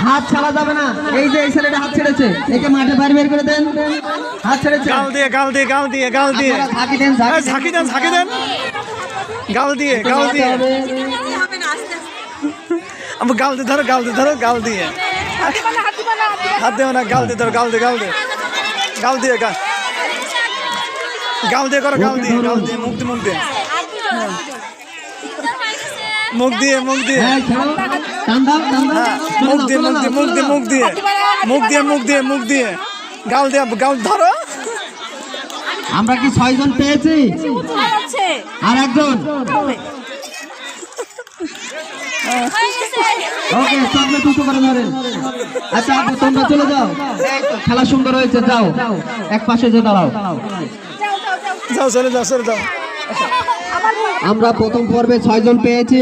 হাত ছাড়া যাবে না। এই যে এই ছেলেটা হাত ছেড়েছে, একে মাঠে বাইরে বের করে দেন। হাত ছেড়েছে, গাল দিয়ে ঝাঁকি দেন, ঝাঁকি দেন গাল দিয়ে আমার গাল দিয়ে ধরো গাল দিয়ে হাত দেও না, গাল দিয়ে ধরো গাল দিয়ে করো গাল দিয়ে মুখ দিয়ে হ্যাঁ, ছাড়ো। টান দাও, টান দাও। মুখ দিয়ে গাল ধরো। আমরা কি 6 জন পেয়েছি? আর একজন। ওকে, চকলেট উঁচু করে ধরেন। আচ্ছা আপু, তোমরা চলে যাও, খেলা সুন্দর হয়েছে, যাও এক পাশে যে দাঁড়াও। চলে যাও আমরা প্রথম পর্বে 6 জন পেয়েছি।